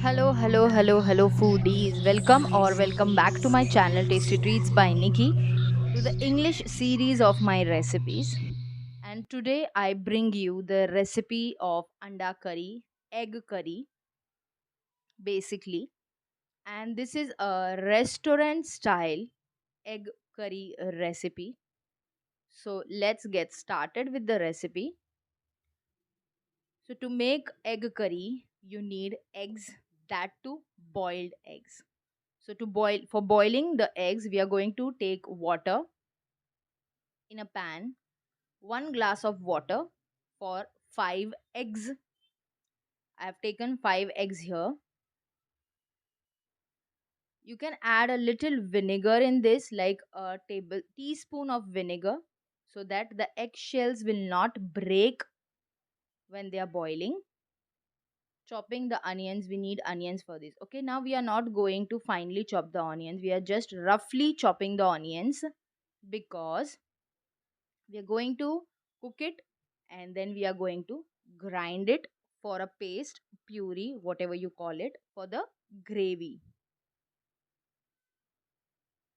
Hello, hello, hello, hello, foodies. Welcome back to my channel Tasty Treats by Nikki to the English series of my recipes. And today I bring you the recipe of Anda Curry, egg curry, basically. And this is a restaurant style egg curry recipe. So let's get started with the recipe. So to make egg curry, you need eggs, that too boiled eggs. So to boil for boiling the eggs, we are going to take water in a pan, 1 glass of water for 5 eggs. I have taken 5 eggs here. You can add a little vinegar in this, like a table teaspoon of vinegar, so that the eggshells will not break when they are boiling. Chopping the onions, we need onions for this. Okay, now we are not going to finely chop the onions, we are just roughly chopping the onions because we are going to cook it and then we are going to grind it for a paste, puree, whatever you call it, for the gravy.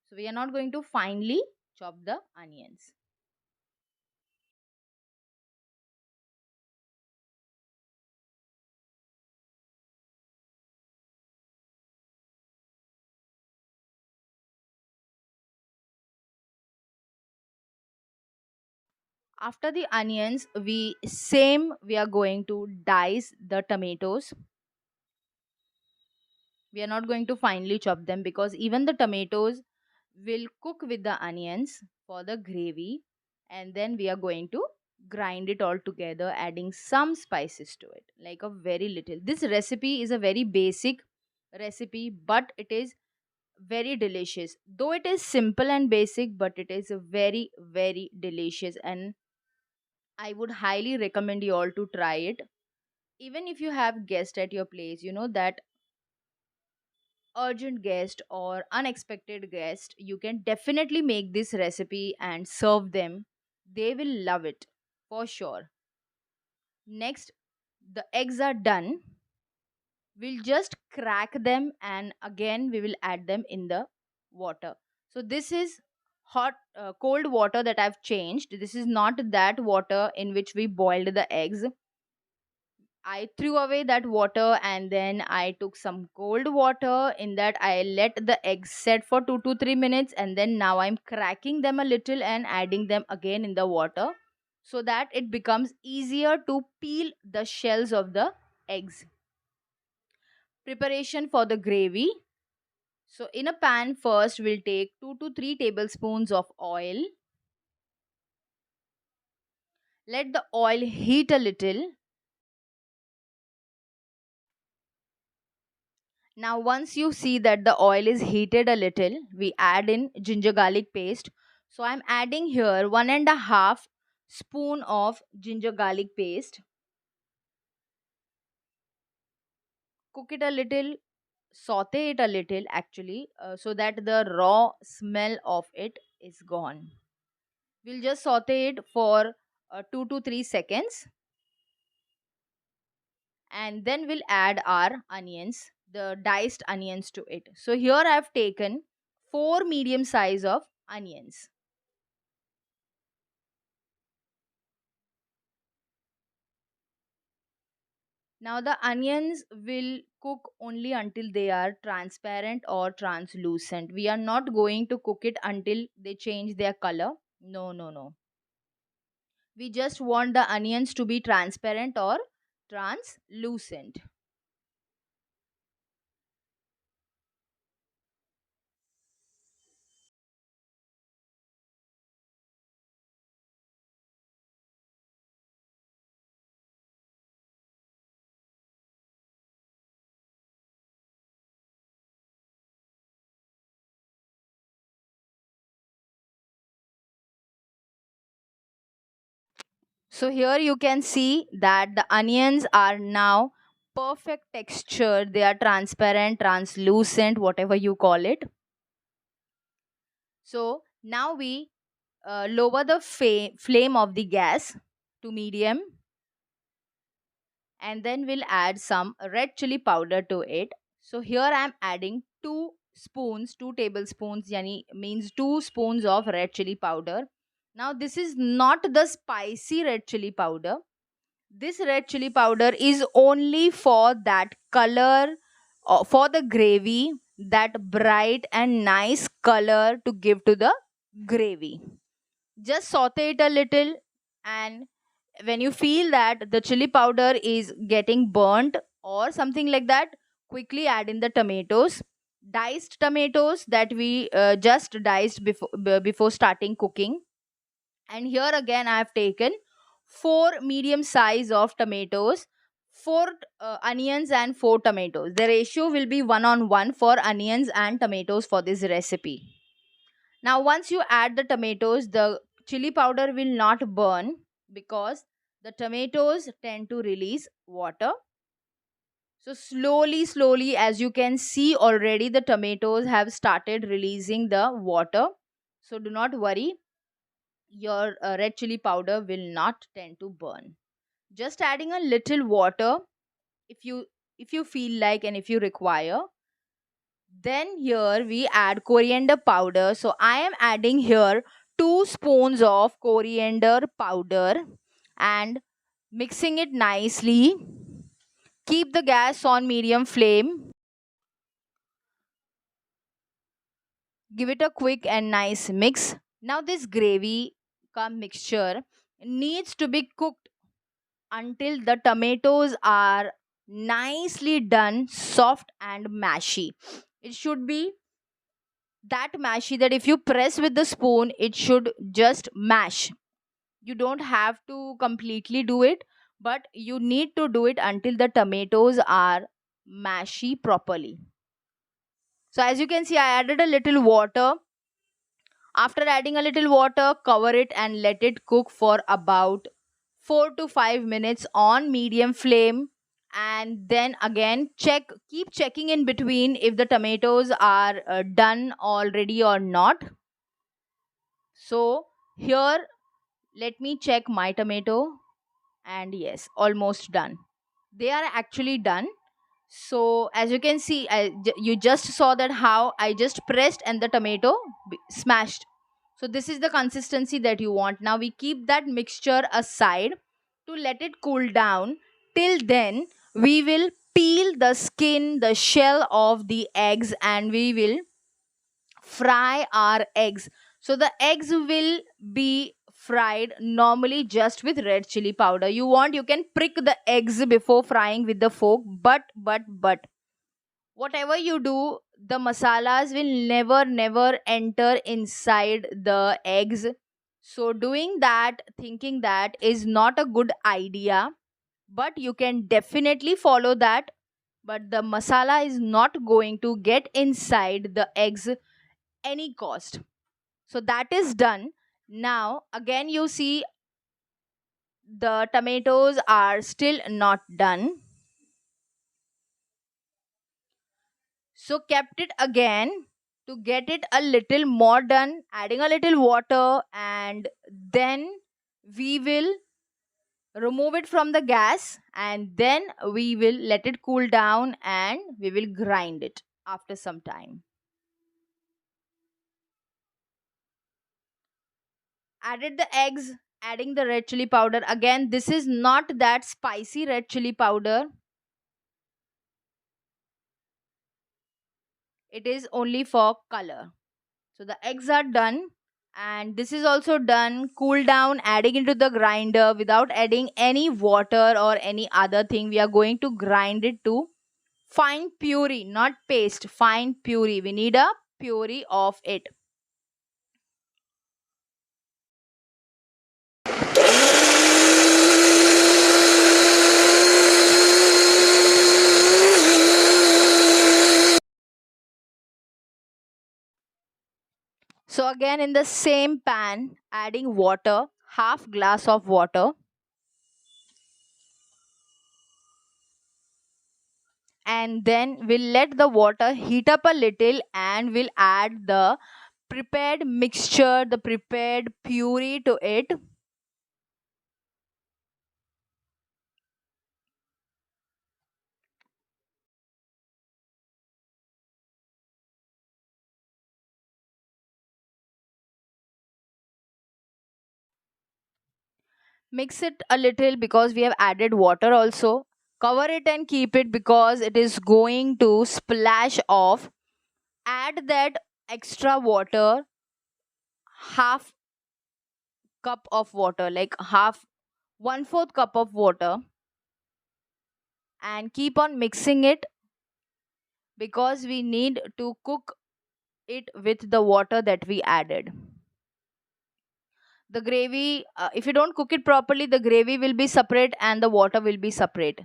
So we are not going to finely chop the onions. After the onions, we are going to dice the tomatoes. We are not going to finely chop them because even the tomatoes will cook with the onions for the gravy, and then we are going to grind it all together, adding some spices to it, like a very little. This recipe is a very basic recipe, but it is very delicious. Though it is simple and basic, but it is very, very delicious, and I would highly recommend you all to try it. Even if you have guests at your place, you know that urgent guest or unexpected guest, you can definitely make this recipe and serve them. They will love it for sure. Next, the eggs are done. We'll just crack them and again we will add them in the water. So this is cold water that I've changed. This is not that water in which we boiled the eggs. I threw away that water and then I took some cold water. In that, I let the eggs set for 2 to 3 minutes, and then now I'm cracking them a little and adding them again in the water so that it becomes easier to peel the shells of the eggs. Preparation for the gravy. So, in a pan, first we'll take 2 to 3 tablespoons of oil. Let the oil heat a little. Now, once you see that the oil is heated a little, we add in ginger garlic paste. So, I'm adding here 1.5 spoon of ginger garlic paste. Cook it a little, saute it a little actually, so that the raw smell of it is gone. We'll just saute it for 2 to 3 seconds, and then we'll add our onions, the diced onions to it. So, here I've taken 4 medium size of onions. Now the onions will cook only until they are transparent or translucent. We are not going to cook it until they change their color. No, no, no. We just want the onions to be transparent or translucent. So here you can see that the onions are now perfect texture. They are transparent, translucent, whatever you call it. So now we lower the flame of the gas to medium, and then we'll add some red chili powder to it. So here I'm adding 2 tablespoons, yani means 2 spoons of red chili powder. Now this is not the spicy red chili powder. This red chili powder is only for that color, for the gravy, that bright and nice color to give to the gravy. Just saute it a little, and when you feel that the chili powder is getting burnt or something like that, quickly add in the tomatoes, diced tomatoes that we just diced before starting cooking. And here again I have taken 4 medium size of tomatoes, 4 onions and 4 tomatoes. The ratio will be 1 on 1 for onions and tomatoes for this recipe. Now once you add the tomatoes, the chili powder will not burn because the tomatoes tend to release water. So slowly, as you can see already, the tomatoes have started releasing the water. So do not worry, your red chili powder will not tend to burn. Just adding a little water if you feel like and if you require. Then here we add coriander powder. So I am adding here 2 spoons of coriander powder and mixing it nicely. Keep the gas on medium flame. Give it a quick and nice mix. Now this gravy mixture needs to be cooked until the tomatoes are nicely done, soft and mashy. It should be that mashy that if you press with the spoon, it should just mash. You don't have to completely do it, but you need to do it until the tomatoes are mashy properly. So as you can see, I added a little water. After adding a little water, cover it and let it cook for about 4 to 5 minutes on medium flame. And then again keep checking in between if the tomatoes are done already or not. So here, let me check my tomato, and yes, almost done. They are actually done. So as you can see, you just saw that how I just pressed and the tomato smashed. So this is the consistency that you want. Now we keep that mixture aside to let it cool down. Till then, we will peel the skin, the shell of the eggs, and we will fry our eggs. So the eggs will be fried normally just with red chili powder. You want, you can prick the eggs before frying with the fork, but whatever you do, the masalas will never enter inside the eggs. So doing that, thinking that is not a good idea, but you can definitely follow that. But the masala is not going to get inside the eggs any cost. So that is done. Now again you see the tomatoes are still not done. So kept it again to get it a little more done, adding a little water, and then we will remove it from the gas, and then we will let it cool down and we will grind it after some time. Added the eggs, adding the red chili powder. Again, this is not that spicy red chili powder. It is only for color. So the eggs are done, and this is also done. Cool down, adding into the grinder without adding any water or any other thing. We are going to grind it to fine puree, not paste, fine puree. We need a puree of it. So again in the same pan, adding water, half glass of water, and then we'll let the water heat up a little and we'll add the prepared mixture, the prepared puree to it. Mix it a little because we have added water also. Cover it and keep it because it is going to splash off. Add that extra water, half cup of water, like half, one fourth cup of water, and keep on mixing it because we need to cook it with the water that we added. The gravy, if you don't cook it properly, the gravy will be separate and the water will be separate.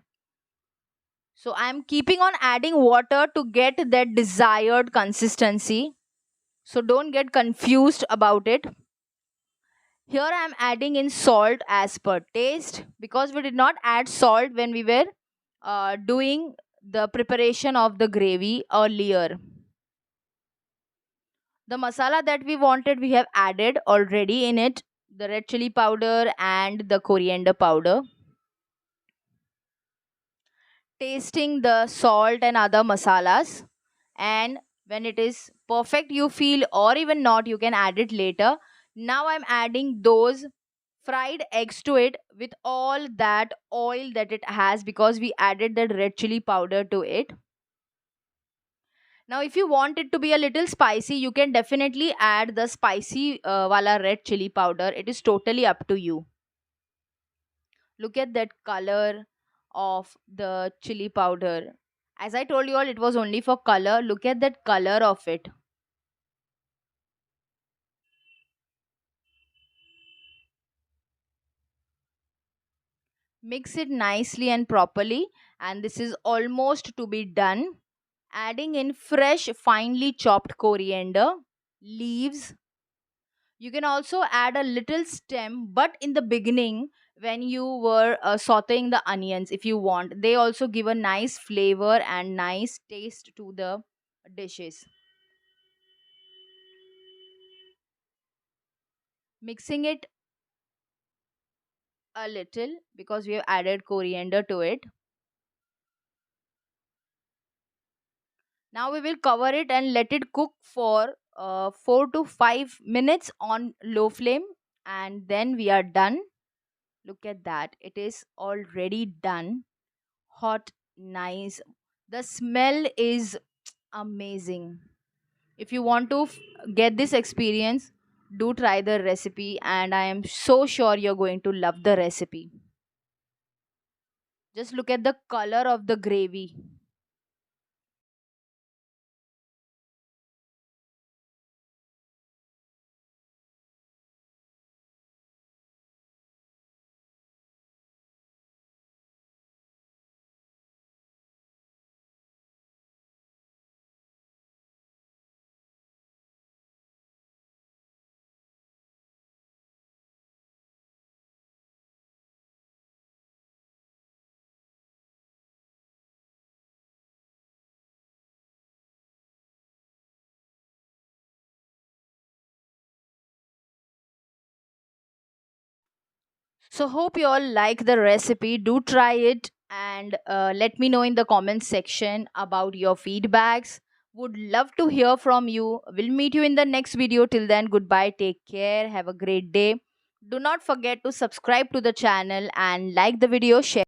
So I'm keeping on adding water to get that desired consistency. So don't get confused about it. Here I'm adding in salt as per taste because we did not add salt when we were doing the preparation of the gravy earlier. The masala that we wanted, we have added already in it, the red chili powder and the coriander powder. Tasting the salt and other masalas, and when it is perfect you feel, or even not, you can add it later. Now I'm adding those fried eggs to it with all that oil that it has because we added that red chili powder to it. Now if you want it to be a little spicy, you can definitely add the spicy wala red chili powder. It is totally up to you. Look at that color of the chili powder. As I told you all, it was only for color. Look at that color of it. Mix it nicely and properly, and this is almost to be done. Adding in fresh, finely chopped coriander leaves. You can also add a little stem, but in the beginning, when you were sauteing the onions, if you want, they also give a nice flavor and nice taste to the dishes. Mixing it a little because we have added coriander to it. Now we will cover it and let it cook for 4 to 5 minutes on low flame, and then we are done. Look at that. It is already done. Hot, nice. The smell is amazing. If you want to get this experience, do try the recipe, and I am so sure you're going to love the recipe. Just look at the color of the gravy. So hope you all like the recipe. Do try it and let me know in the comments section about your feedbacks. Would love to hear from you. We'll meet you in the next video. Till then, goodbye. Take care. Have a great day. Do not forget to subscribe to the channel and like the video. Share.